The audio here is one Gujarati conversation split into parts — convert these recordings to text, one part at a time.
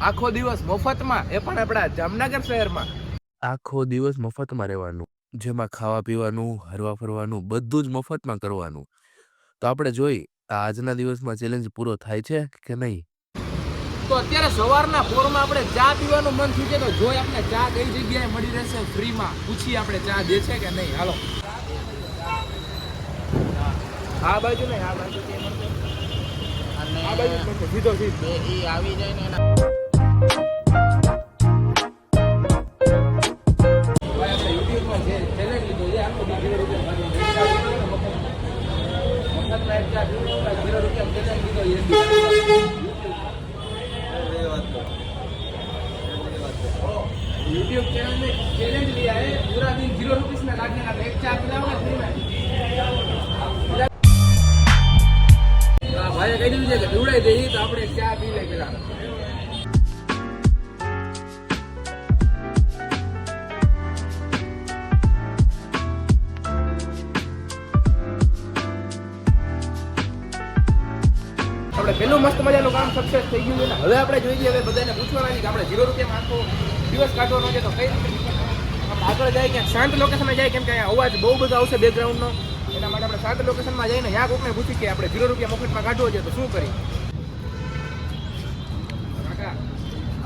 આખો દિવસ મફતમાં, એ પણ આપણા જામનગર શહેરમાં. આખો દિવસ મફતમાં રહેવાનું, જેમાં ખાવા પીવાનું, હરવા ફરવાનું બધું જ મફતમાં કરવાનું. તો આપણે જોઈ આજના દિવસમાં ચેલેન્જ પૂરો થાય છે કે નહીં. તો અત્યારે સવારના પોરમાં આપણે ચા પીવાનું મન થયું છે, તો જોઈ આપણે ચા કઈ જગ્યાએ મળી રહેશે ફ્રીમાં, પૂછીએ આપણે ચા દે છે કે નહીં. હાલો આ બાજુ નહીં, આ બાજુ આ બાજુ સીધો સીધો આવી જાય ને એના यूट्यूब चैनल में चैलेंज लिया है, पूरा दिन 0 रुपीस में काटने का, एक चार पिलाओगे फ्री में. भाई कही દીધું છે કે પીવડાઈ દઈએ તો આપણે ચા પી લે પેલા. આપણે પેલું મસ્ત મજાનું કામ સક્સેસ થઈ ગયું છે ને હવે આપણે જોઈએ હવે બધાને પૂછવાના છે કે આપણે 0 રૂપિયામાં આખો દિવસ કાઢવાનો છે, તો કઈ રીતે આપણે આગળ જાય ક્યાંક શાંત લોકેશનમાં જાય, કેમ કે અહીંયા અવાજ બહુ બધો આવશે બેકગ્રાઉન્ડનો. એના માટે આપણે શાંત લોકેશનમાં જઈને ત્યાં કોકને પૂછી કે આપણે 0 રૂપિયા મફતમાં કાઢવો છે તો શું કરી. કાકા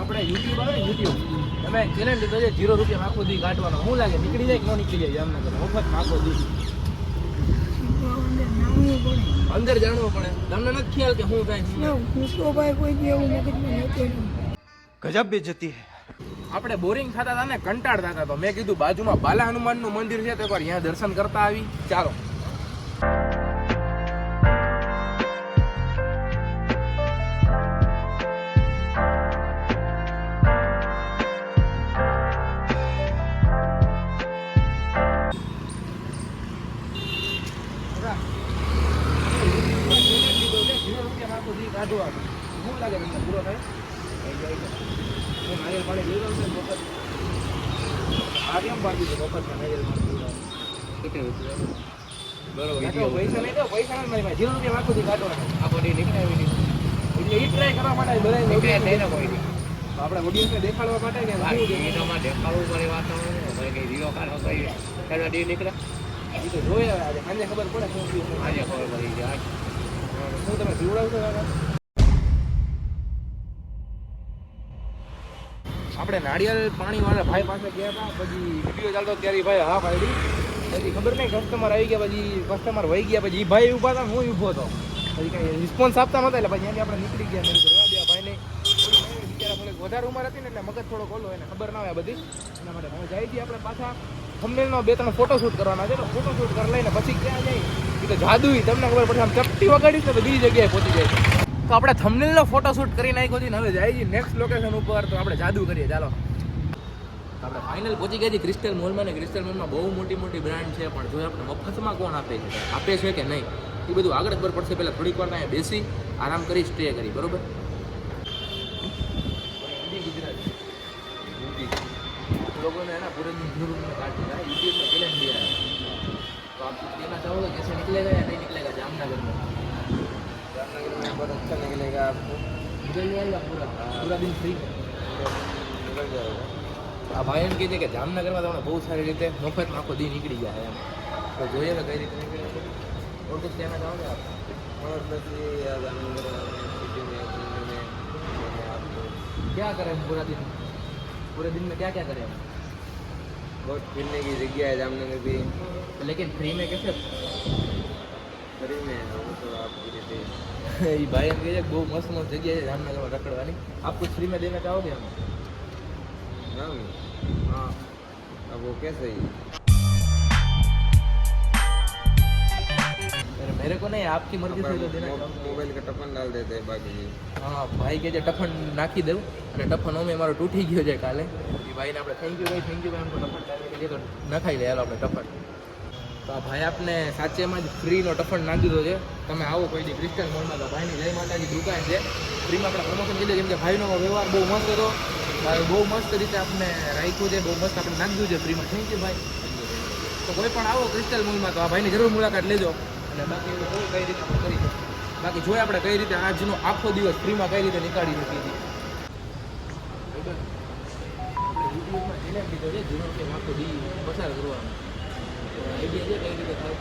આપણે યુટ્યુબ આવે ને, યુટ્યુબ તમે ચેલેન્જ લીધો છે 0 રૂપિયામાં આખો દી કાઢવાનો, શું લાગે નીકળી જાય કે ન નીકળી જાય જામનગર મફતમાં આખો દી? અંદર જાણવું પડે. તમને નથી ખ્યાલ કે શું થાય? ગજબ બેઇજ્જતી હે. આપણે બોરિંગ થતા હતા ને, કંટાળતા હતા, તો મેં કીધું બાજુમાં બાલા હનુમાનનું મંદિર છે તો એકવાર અહીંયા દર્શન કરતા આવી. ચાલો શું લાગે તમને પૂરો થાય? નારિયેલ પાણી લઈ લઉં છે મફત. આ કેમ બાકી છે મફતમાં નારિયેલ પાણી? બરોબર પૈસા નહીં તો પૈસા નથી મારી પાસે. 0 રૂપિયા આખું દી કાઢો આ બોડી નીકળાવી દીધું એટલે એ ટ્રાય કરવા માટે બધા આપણે ઓડિયન્સને દેખાડવા માટે કે દેખાડવું પડે વાતાવરણ કઈ ઝીરો કાઢો કઈ એના ડી નીકળે એ તો જોઈએ આજે સાંજે ખબર પડે શું આજે ખબર પડી જાય. શું તમે પીવડાવશો કાકા? આપણે નાળિયેર પાણી વાળા ભાઈ પાસે ગયા હતા, પછી વિડીયો ચાલતો ત્યારે ભાઈ હા પાડી, પછી ખબર નહીં કસ્ટમર આવી ગયા, પછી કસ્ટમર વહી ગયા, પછી એ ભાઈ ઊભા હતા, હું ઊભો હતો, પછી કંઈ રિસ્પોન્સ આપતા નહોતા, એટલે પછી આપણે નીકળી ગયા. મેં કરવા દે ભાઈને, બિચારા થોડીક વધારે ઉંમર હતી ને એટલે મગજ થોડો ખોલો, એને ખબર ના હોય બધી, એના માટે હવે જાય છીએ આપણે પાછા થંબનેલનો 2-3 ફોટોશૂટ કરવાના છે, તો ફોટોશૂટ કરી લઈને પછી ક્યાં જાય એ તો જાદુ તમને ખબર પડે. આમ ચપટી વગાડીશ ને તો બીજી જગ્યાએ પહોંચી જાય. તો આપણે થંબનેલનો ફોટોશૂટ કરી નાખ્યો છે ને હવે જાય છીએ નેક્સ્ટ લોકેશન ઉપર, તો આપણે જાદુ કરીએ. ચાલો આપણે ફાઇનલ પહોંચી ગયા છીએ ક્રિસ્ટલ મોલમાં, ને ક્રિસ્ટલ મોલમાં બહુ મોટી મોટી બ્રાન્ડ છે, પણ જો આપણે મફતમાં કોણ આપે છે કે નહીં એ બધું આગળ ખબર પડશે. પહેલાં થોડીક વાર અહીંયા બેસી આરામ કરી સ્ટે કરી, બરોબર? लोगों ने है ना पूरे दिन काट दिया यूट्यूब में चैलेंज दिया है, तो आप कुछ कहना चाहोगे कैसे निकलेगा या नहीं निकलेगा जामनगर में? जामनगर में बहुत अच्छा निकलेगा आपको, निकल जाएगा पूरा दिन फ्री निकल जाएगा. આ ભાઈ એમ કહે છે કે જામનગરમાં તમને બહુ સારી રીતે મફતમાં આખો દી નીકળી જાય એમ, તો જોઈએ કે કઈ રીતે નીકળે છે. और कुछ कहना चाहोगे आप? और बस ये जामनगर क्या करें पूरे दिन में क्या क्या करें? बहुत खेलने की जगह है जामनगर भी, लेकिन फ्री में कैसे? फ्री में वो तो आपकी રીતે ये भाई हम कहे बहुत मस्त मस्त जगह है जामनगर में रखड़वानी, आप कुछ फ्री में देना चाहोगे हमें? हाँ अब वो कैसे ही मेरे को नहीं, आपकी मर्जी से तो देना. मोबाइल का टफन डाल देते हैं बाकी. हाँ भाई કે જે ટફન નાખી દઉં, અને ટફન અમે મારો તૂટી ગયો છે કાલે, એ ભાઈને આપણે થેન્ક યુ ભાઈ એમ ટફન ડાલી તો નખાઈ લે. હાલો આપણે ટફન. તો આ ભાઈ આપને સાચેમાં જ ફ્રીનો ટફન નાખી દીધો છે. તમે આવો કોઈ દી ક્રિસ્ટલ મોલમાં, તો ભાઈની જય માતાજી દુકાન છે, ફ્રીમાં આપણે પ્રમોશન કીધું, કેમ કે ભાઈનો વ્યવહાર બહુ મસ્ત હતો, ભાઈ બહુ મસ્ત રીતે આપણે રાખ્યું છે, બહુ મસ્ત આપણે નાખી દીધું છે ફ્રીમાં. થેન્ક યુ ભાઈ. તો કોઈ પણ આવો ક્રિસ્ટલ મોલમાં તો આ ભાઈની જરૂર મુલાકાત લેજો. અને બાકી એવું કઈ રીતે આપણે કરી શકીએ, બાકી જોઈએ આપણે કઈ રીતે આજનો આખો દિવસ ફ્રીમાં કઈ રીતે નીકાળી શકીએ છીએ. ખબર આપણે યુટ્યુબમાં ચેલેન્જ લીધો છે 0 રૂપિયા આખો દી પસાર કરવાનો આઈડિયા છે કઈ રીતે થાય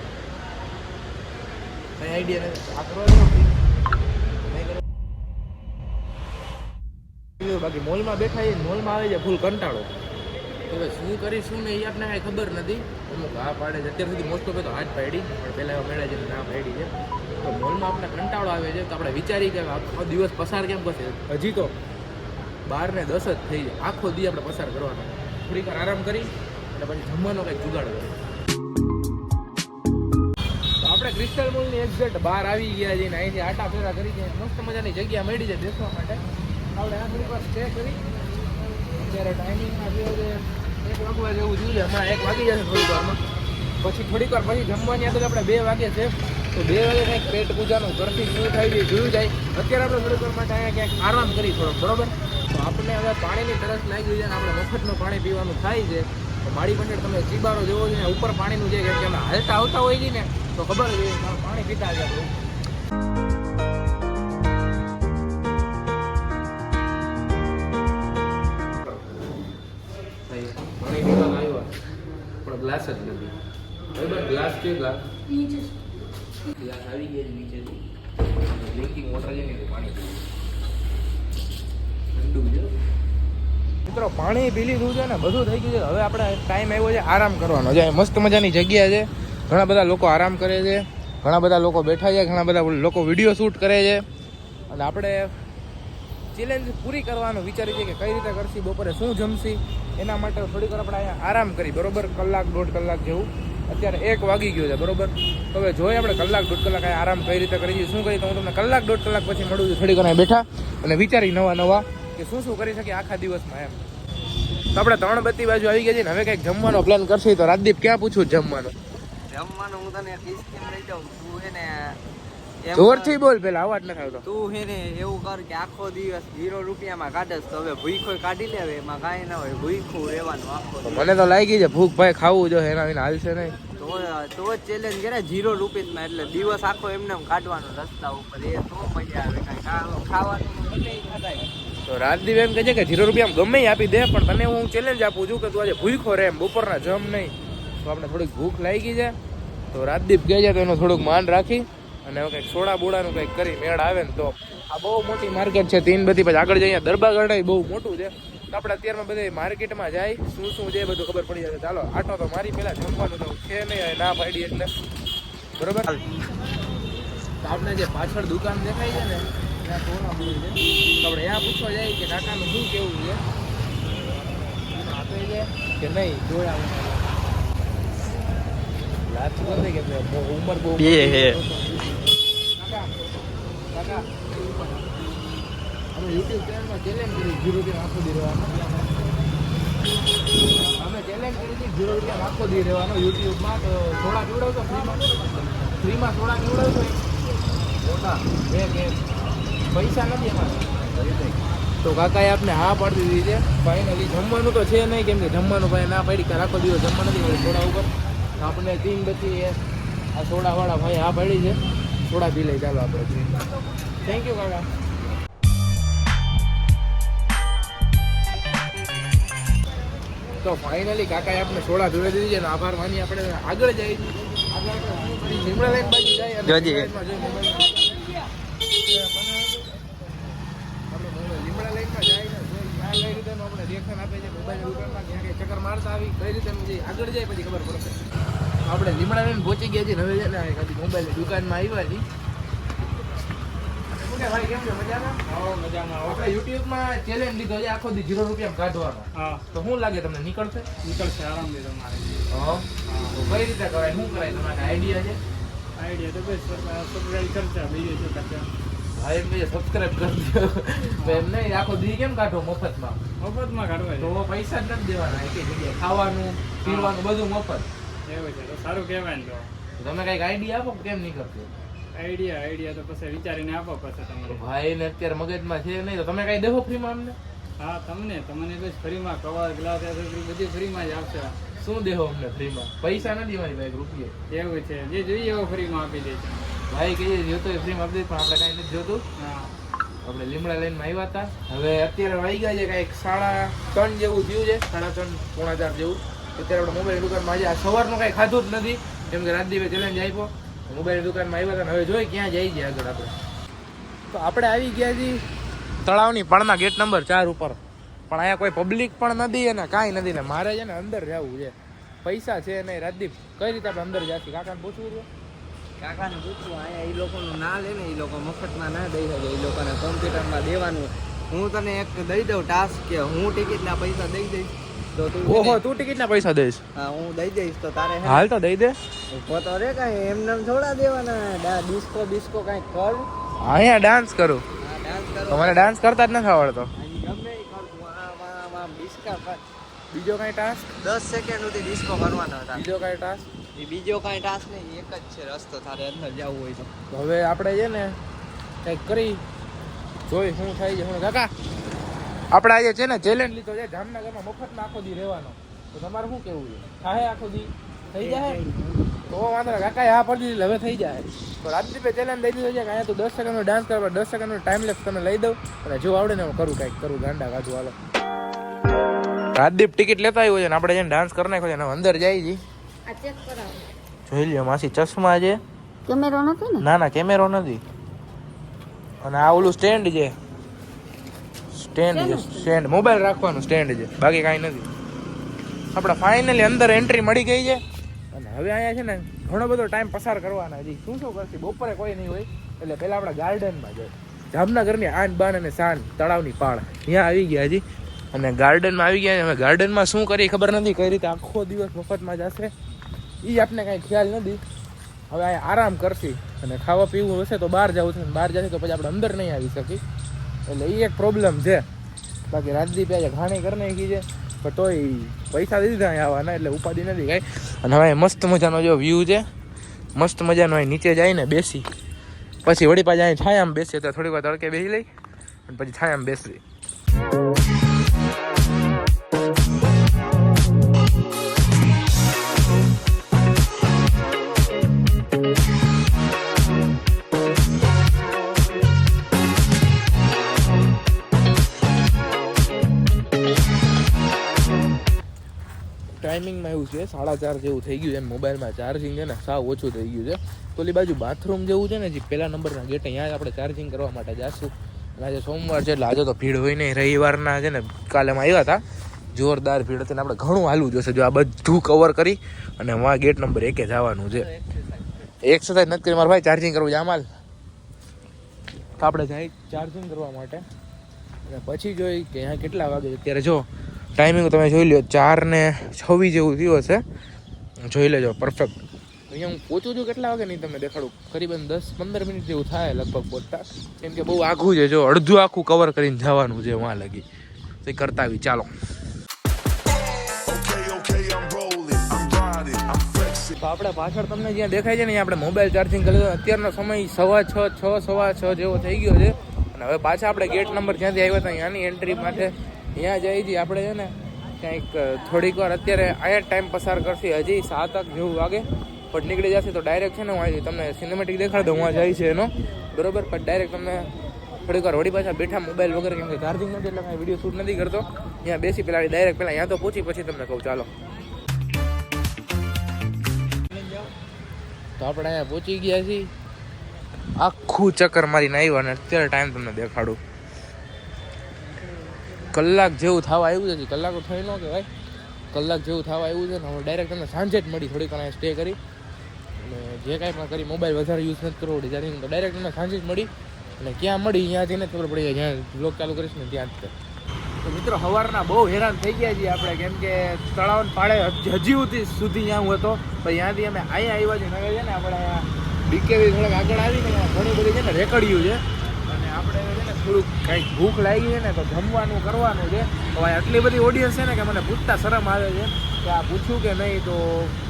કઈ આઈડિયા નથી આ કરવા જેવો નહીં કરો બાકી મોલમાં બેઠા એ મોલમાં આવે છે ફૂલ કંટાળો તો હવે શું કરીશું ને એ આપણને કાંઈ ખબર નથી અમુક હા પાડે છે અત્યાર સુધી મોસ્ટ ઓફ તો હાથ પાડી પણ પહેલાં એવા મેળા છે ના પાડી છે તો મોલમાં આપણે કંટાળો આવે છે તો આપણે વિચારી કે આખો દિવસ પસાર કેમ કરશે હજી તો 12 ને 10 જ થઈ જાય આખો દી આપણે પસાર કરવાનો થોડીક વાર આરામ કરી અને પછી જમવાનો કંઈક જુગાડ કરીએ તો આપણે ક્રિસ્ટલ મોલની એક્ઝેક્ટ બહાર આવી ગયા છીએ ને અહીંથી આટા ફેરા કરી છે મસ્ત મજાની જગ્યા મળી છે બેસવા માટે આપણે આ થોડીક વાર સ્ટે કરી અત્યારે ટાઈમિંગમાં થયો છે 1 વાગવા જેવું થયું છે હમણાં 1 વાગી જશે થોડીક વારમાં પછી થોડીક વાર પછી જમવાની આગળ આપણે 2 વાગે છે તો 2 વાગે કંઈક પેટ પૂજાનું ઘરથી શું થાય છે જોયું જાય અત્યારે આપણે થોડીક વાર માટે અહીંયા ક્યાંક આરામ કરી થોડોક બરોબર તો આપણને હવે પાણીની તરસ લાગી છે અને આપણે મફતનું પાણી પીવાનું થાય છે તો મારી પાસે તમે ચીબારો જેવો છે ને ઉપર પાણીનું છે કેમ કે અમે હાલતા આવતા હોય છે ને તો ખબર છે પાણી પીતા છે આપણે પાણી પીવા આવ્યો પણ ગ્લાસ જ નથી બરાબર ગ્લાસ છે ગ્લાસ ગ્લાસ આવી ગયા છે નીચેથી ડ્રિંકિંગ વોટર છે ને પાણી ઠંડુ છે મિત્રો પાણી પી લીધું છે ને બધું થઈ ગયું છે હવે આપણે ટાઈમ આવ્યો છે આરામ કરવાનો જે મસ્ત મજાની જગ્યા છે ઘણા બધા લોકો આરામ કરે છે ઘણા બધા લોકો બેઠા છે ઘણા બધા લોકો વિડીયો શૂટ કરે છે અને આપણે ચેલેન્જ પૂરી કરવાનું વિચારી છે કે કઈ રીતે કરશી બપોરે શું જમશી એના માટે થોડીક વાર આપણે અહીંયા આરામ કરી બરોબર કલાક 1.5 કલાક જેવું અત્યારે 1 વાગી ગયો છે બરોબર તો હવે જોઈએ આપણે કલાક 1.5 કલાક અહીંયા આરામ કઈ રીતે કરીએ શું કરીએ તો હું તમને કલાક 1.5 કલાક પછી મળું છું થોડીક વાર બેઠા અને વિચારી નવા કે શું કરી શકીએ આખા દિવસમાં એમ તો આપણે 3 બત્તી બાજુ આવી ગયા છીએ ને હવે કંઈક જમવાનો પ્લાન કરશે તો રાજદીપ ક્યાં પૂછું જમવાનું હું તને કિસ્કેમ લઈ જાઉં તું હે ને જોરથી બોલ પેલા અવાજ ન આવતો તું હે ને એવું કર કે આખો દિવસ 0 રૂપિયામાં કાઢસ તો હવે ભૂખો કાઢી લેવે એમાં કાંઈ ના હોય ભૂખું રહેવાનું આખો દિવસ. મને તો લાગી છે ભૂખ ભાઈ ખાવું જો એના વિના હાલશે નહીં તો જ ચેલેન્જ કરે 0 રૂપિયામાં એટલે દિવસ આખો એમને એમ કાઢવાનો રસ્તા ઉપર એ તો મજા આવે કાંઈ ખાવાનું ગમે ઈ ખાધાય. તો રાજદીપ એમ કહે છે કે 0 રૂપિયા ગમે ઈ આપી દે પણ તને હું ચેલેન્જ આપું છું કે તું આજે ભૂખો રહે એમ બપોરના જમ નહીં તો આપણે થોડીક ભૂખ લાગી છે તો રાજદીપ કહે છે તો એનું થોડુંક માન રાખી અને હવે કંઈક સોડા બોડાનું કંઈક કરી મેળ આવે ને તો આ બહુ મોટી માર્કેટ છે 3 બત્તી પછી આગળ જઈએ દરબાર ગાર્ડન બહુ મોટું છે તો આપણે અત્યારમાં બધે માર્કેટમાં જાય શું છે બધું ખબર પડી જશે ચાલો આટો તો મારી પહેલાં જમવાનું તો છે નહીં ના પાડી એટલે બરોબર તો આપણે જે પાછળ દુકાન દેખાય છે ને ત્યાં સોના બોલી છે તો આપણે ત્યાં પૂછવા જાય કે કાકાનું શું કેવું છે આપે છે કે નહીં જોયા લાચ નથી કે ઉંમર બહુ કાકા અમે યુટ્યુબ ચેનલમાં ચેલેન્જ કરી 0 રૂપિયા આખો દી રહેવાનો અમે ચેલેન્જ કરી હતી 0 રૂપિયા આખો દી રહેવાનો યુટ્યુબમાં તો સોડા પીવડાવશો ફ્રીમાં સોડા પીવડાવશો મોટા બે પૈસા નથી એમાં તો કાકાએ આપને હા પાડી દીધી છે ફાઇનલી જમવાનું તો છે નહીં કેમ કે જમવાનું ભાઈ ના પાડી કે આખો દિવસ જમવા નથી મળે સોડા ઉપર આપણે 3 બત્તી આ સોડાવાળા ભાઈ હા પાડી છે સોડા પી લઈ ચાલો આપણે થેન્ક યુ કાકા તો ફાઇનલી કાકાએ આપણે સોડા પીવડાવી દીધી છે અને આભાર માની આપણે આગળ જઈએ લીમડા લાઈન બાજુ જાય લીમડા લાઈનમાં જાય ને કઈ રીતે આપણે રિએક્શન આપે છે મોબાઈલ દુકાનમાં ક્યાં કઈ ચક્કર મારતા આવી કઈ રીતે આગળ જાય પછી ખબર પડશે આપણે લીમડા લઈને પહોંચી ગયા છીએ હવે છે ને કદી મોબાઈલ દુકાનમાં આવ્યા છીએ ભાઈ કેમ છે મજામાં આપણે યુટ્યુબમાં ચેલેન્જ લીધો છે આખો દી 0 રૂપિયા કાઢવાનો તો શું લાગે તમને નીકળશે આરામથી તમારે તો કઈ રીતે કરાય શું કરાય તમારે આઈડિયા છે આઈડિયા તો બસ સબસ્ક્રાઇબ કરતા બીજું શું કરતા ભાઈ એમ કહે સબસ્ક્રાઇબ કરી દો એમ નહીં આખો દી કેમ કાઢો મફતમાં કાઢવા તો પૈસા જ નથી દેવાના એક જગ્યાએ ખાવાનું પીવાનું બધું મફત એવું છે તો સારું કહેવાય ને તો તમે કઈક આઈડિયા આપો કેમ નહીં કરશો આઈડિયા તો પછી વિચારીને આપો પછી તમારે ભાઈ ને અત્યારે મગજમાં છે નહીં તો તમે કઈ દેખો ફ્રીમાં અમને હા તમને બસ ફ્રીમાં કવર ગ્લાસ બધી ફ્રીમાં જ આવશે શું દેહો અમને ફ્રીમાં પૈસા નથી મારી ભાઈ રૂપિયા એવું છે જે જોઈએ એવો ફ્રીમાં આપી દે છે ભાઈ કહીએ જોતો ફ્રીમાં આપી દે પણ આપણે કાંઈ નથી જોતું હા આપણે લીમડા લઈને આવ્યા હતા. હવે અત્યારે વાગી ગયા છે કંઈક 3:30 જેવું થયું છે, 3:30 પોણા 4 જેવું. અત્યારે આપણે મોબાઈલ દુકાનમાં આજે આ સવારનું કંઈ ખાધું જ નથી, કેમ કે રાજદીપે ચેલેન્જ આપ્યો. મોબાઈલ દુકાનમાં આવ્યા હતા. હવે જોઈ ક્યાં જઈ ગયા આગળ આપણે. તો આપણે આવી ગયા છીએ તળાવની પાળના ગેટ નંબર 4 ઉપર. પણ અહીંયા કોઈ પબ્લિક પણ નથી અને કાંઈ નથી ને મારે છે ને અંદર જવું છે. પૈસા છે નહીં. રાજદીપ કઈ રીતે આપણે અંદર જઈશું? કાકાને પૂછવું છે. કાકાને પૂછવું, અહીંયા એ લોકોનું ના લે ને, એ લોકો મફતમાં ના દઈ શકે, એ લોકોને કોમ્પ્યુટરમાં દેવાનું. હું તને એક દઈ દઉં ટાસ્ક કે હું ટિકિટના પૈસા દઈ દઈશ તો તું ઓહો, તું ટિકિટના પૈસા દઈશ? હા, હું દઈ દઈશ તો તારે હાલ તો દઈ દે. ઉભો તો રે, કાંઈ એમને એમ થોડા દેવાના. ડિસ્કો કાંઈક કર. અહીંયા ડાન્સ કરું. હા, ડાન્સ કરો. તમારે ડાન્સ કરતા જ નથી આવડતો. ગમે એ કર. આમ ડિસ્કા કર. બીજો કઈ ટાસ્ક? 10 સેકન્ડ સુધી ડિસ્કો કરવાનો હતા. બીજો કઈ ટાસ્ક? એ બીજો કાંઈ ટાસ્ક નહીં, એક જ છે રસ્તો તારે અંદર જવું હોય તો. તો હવે આપણે છે ને કંઈક કરી જોઈ શું થાય છે. શું કાકા, આપણે આજે છે ને ચેલેન્જ લીધો છે જામનગરમાં મફતમાં આખો દી રહેવાનો. તો તમારે શું કેવું છે? થાય આખો દી? થઈ જાય તો વાંધો નહીં. કાકાએ હા પડી દીધી, હવે થઈ જાય. તો રાજદીપે ચેલેન્જ દઈ દીધો છે કે અહીંયા તું 10 સેકન્ડનો ડાન્સ કરવા, 10 સેકન્ડનો ટાઈમ લેપ્સ તમે લઈ દઉં અને જો આવડે ને હું કરું કંઈક કરું, ગાંડા કાઢું. હાલો, રાજદીપ ટિકિટ લેતા આવ્યો છે ને આપણે જઈને ડાન્સ કરી નાખ્યો છે ને અંદર જાય છે. આ ચેક કરાવો. જોઈ લ્યો માસી, ચશ્મા છે. કેમેરો નથી ને? ના ના, કેમેરો નથી. અને આ ઓલું સ્ટેન્ડ છે. સ્ટેન્ડ મોબાઈલ રાખવાનું સ્ટેન્ડ છે, બાકી કાંઈ નથી. આપણે ફાઇનલી અંદર એન્ટ્રી મળી ગઈ છે. અને હવે અહીંયા છે ને ઘણો બધો ટાઈમ પસાર કરવાના. હજી શું કરશે, બપોરે કોઈ નહીં હોય એટલે પહેલાં આપણે ગાર્ડનમાં જાય. જામનગરની આન બાન અને શાન તળાવની પાળ ત્યાં આવી ગયા હજી. અને ગાર્ડનમાં આવી ગયા. હવે ગાર્ડનમાં શું કરી ખબર નથી, કઈ રીતે આખો દિવસ મફતમાં જશે એ આપણને કાંઈ ખ્યાલ નથી. હવે અહીંયા આરામ કરશી અને ખાવા પીવું હશે તો બહાર જવું છે. બહાર જશે તો પછી આપણે અંદર નહીં આવી શકીએ, એટલે એ એક પ્રોબ્લેમ છે. બાકી રાજદીપ આજે ઘાણી કરી નાખી છે, પણ તોય પૈસા દીધા અહીંયા આવવાના એટલે ઉપાધિ નથી કાંઈ. અને હવે મસ્ત મજાનો જો વ્યૂ છે, મસ્ત મજાનો અહીં નીચે જઈને બેસી પછી વળી પાછા અહીં છાયામાં બેસીએ તો થોડીક વાર તડકે બેસી લઈ અને પછી છાયામાં બેસી. ટાઈમિંગમાં એવું છે 4:30 જેવું થઈ ગયું છે. મોબાઈલમાં ચાર્જિંગ છે ને સાવ ઓછું થઈ ગયું છે. તો ઓલી બાજુ બાથરૂમ જેવું છે ને, જે પહેલા નંબરના ગેટ અહીંયા આપણે ચાર્જિંગ કરવા માટે જઈશું. આજે સોમવાર છે એટલે આજે તો ભીડ હોય નહીં. રવિવારના છે ને કાલે અમે આવ્યા હતા, જોરદાર ભીડ હતી ને આપણે ઘણું હાલવું જોશે. જો આ બધું કવર કરી અને વાં ગેટ નંબર 1 જવાનું છે. એક્સરસાઇઝ નથી કરી મારા ભાઈ, ચાર્જિંગ કરવું છે આમાલ. તો આપણે જાય ચાર્જિંગ કરવા માટે અને પછી જોઈ કે અહીંયા કેટલા વાગે. અત્યારે જો ટાઈમિંગ તમે જોઈ લો, 4:26 જેવું થયું હશે. જોઈ લેજો પરફેક્ટ. અહીંયા હું પહોંચું છું કેટલા વાગે નહીં તમને દેખાડું. કરીબન 10-15 મિનિટ જેવું થાય લગભગ પહોંચતા, કેમ કે બહુ આઘું છે. જો અડધું આખું કવર કરીને જવાનું છે વાં લગી. તો એ કરતા આવી. ચાલો, તો આપણે પાછળ તમને જ્યાં દેખાય છે ને આપણે મોબાઈલ ચાર્જિંગ કરી દીધું. અત્યારનો સમય 6:30 જેવો થઈ ગયો છે. અને હવે પાછા આપણે ગેટ નંબર જ્યાંથી આવ્યા હતા ત્યાંની એન્ટ્રી માટે ત્યાં જઈ છીએ આપણે. છે ને કંઈક થોડીક વાર અત્યારે અહીંયા ટાઈમ પસાર કરશે. હજી 7 જેવું વાગે પણ નીકળી જશે તો ડાયરેક્ટ છે ને હું તમને સિનેમેટિક દેખાડ દઉં. હું જાય છે એનો બરોબર, પણ ડાયરેક્ટ તમને થોડીક વાર વળી પાછા બેઠા મોબાઈલ વગર, કેમ કે ચાર્જિંગ નથી એટલે કાંઈ વિડીયો શૂટ નથી કરતો. ત્યાં બેસી પેલા ડાયરેક્ટ પહેલાં ત્યાં તો પહોંચી પછી તમને કહું. ચાલો, તો આપણે અહીંયા પહોંચી ગયા છીએ. આખું ચક્કર મારીને આવ્યા અને અત્યારે ટાઈમ તમને દેખાડું. કલાક જેવું થવા આવ્યું છે. કલાક થઈ ન કે ભાઈ, કલાક જેવું થવા આવ્યું છે ને. હવે ડાયરેક્ટ તમને સાંજે જ મળી. થોડીક અહીંયા સ્ટે કરી અને જે કાંઈ પણ કરી મોબાઈલ વધારે યુઝ નથી કરવો ચાર્જિંગ, તો ડાયરેક્ટ તમને સાંજે જ મળી. અને ક્યાં મળી ત્યાંથી ને ખબર પડી જાય, જ્યાં બ્લોગ ચાલુ કરીશ ને ત્યાં જ. તો મિત્રો સવારના બહુ હેરાન થઈ ગયા છીએ આપણે, કેમ કે તળાવ પાળે હજી સુધી ત્યાં હું હતો. તો ત્યાંથી અમે અહીંયા આવ્યા છીએ. નગર છે ને આપણે અહીંયા બીકેવી થોડાક આગળ આવીને ઘણી બધી છે ને રેકડ્યું છે. અને આપણે છે ને થોડુંક કંઈક ભૂખ લાગી છે ને તો જમવાનું કરવાનું છે. તો આટલી બધી ઓડિયન્સ છે ને કે મને પૂછતા શરમ આવે છે કે આ પૂછ્યું કે નહીં. તો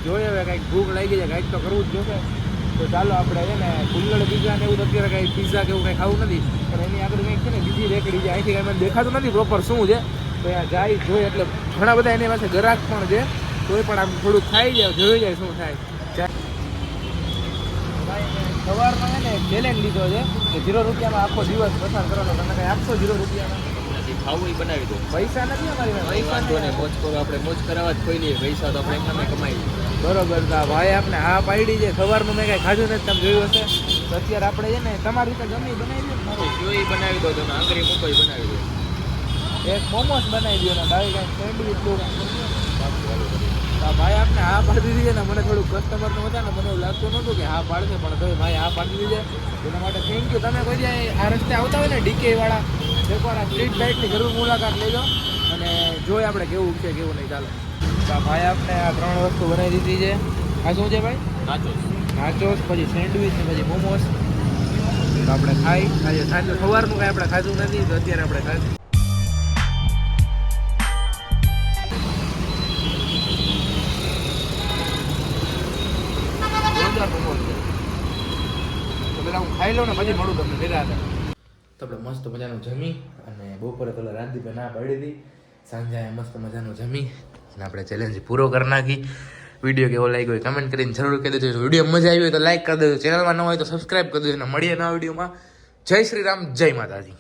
જોઈએ હવે કંઈક ભૂખ લાગી છે, કંઈક તો કરવું જ જોશે. તો ચાલો આપણે છે ને કુલ્લડ પીઝા ને એવું અત્યારે કંઈ પીઝા કે એવું કંઈ ખાવું નથી, પણ એની આગળ કંઈક છે ને બીજી રેકડી છે. અહીંથી કંઈ મને દેખાતું નથી પ્રોપર શું છે. તો અહીંયા જાય જોઈએ એટલે ઘણા બધા એની પાસે ગ્રાહક પણ છે. તોય પણ આમ થોડુંક ખાઈ જાય, જોઈ જાય શું થાય. સવારમાં છે ને ચેલેન્જ લીધો છે કે 0 રૂપિયામાં આખો દિવસ પસાર કરવાનો. તમે કઈ આપશો 0 રૂપિયામાં? ખાવું એ બનાવી દો. પૈસા નથી અમારી પાસે. પૈસા વાંધો નહીં, મોજ કરો, આપણે મોજ કરાવવા જ કોઈ નહીં. પૈસા તો આપણે એમને કમાઈ લઈએ. બરોબર. તો આ ભાઈ આપણે હા પાડી છે. સવારમાં મેં કઈ ખાધું નથી, તમે જોયું હશે. તો અત્યારે આપણે છે ને તમારી રીતે ગમી બનાવી દો. મારું જો એ બનાવી દો, તમે આંગળી મૂકો એ બનાવી દો. એક મોમોસ બનાવી દો ને ભાઈ કઈ સેન્ડવિચ લો. ભાઈ આપણે હા પાડી દીધી છે ને. મને થોડું કસ્ટમરનું હતા ને, મને એવું લાગતું નહોતું કે હા પાડશે, પણ તો ભાઈ હા પાડી દીધી છે. એના માટે થેન્ક યુ. તમે કોઈ દી આ રસ્તે આવતા હોય ને ડીકે વાળા, એકવાર આ સ્ટ્રીટ લાઇટની જરૂર મુલાકાત લેજો અને જોઈએ આપણે કેવું છે કેવું નહીં. ચાલો. તો આ ભાઈ આપણે આ 3 વસ્તુ બનાવી દીધી છે. આ શું છે ભાઈ? નાચોસ, પછી સેન્ડવિચ ને પછી મોમોસ. તો આપણે ખાઈ આજે સાંજે સવારનું કાંઈ આપણે ખાધું નથી, તો અત્યારે આપણે ખાધું. તો પેલા હું ખાઈ લઉં ને પછી મળું તમને ભેગા હતા. તો આપણે મસ્ત મજાનું જમી અને બપોરે પેલા રાંધીપે ના પાડી હતી. સાંજે મસ્ત મજાનું જમી અને આપણે ચેલેન્જ પૂરો કરી નાખી. વિડીયો કેવો લાગ્યો હોય કમેન્ટ કરીને જરૂર કહી દેજો. વિડીયો મજા આવી હોય તો લાઈક કરી દેજો. ચેનલમાં ન હોય તો સબસ્ક્રાઈબ કરી દેજો અને મળીએ નવા વિડીયોમાં. જય શ્રી રામ, જય માતાજી.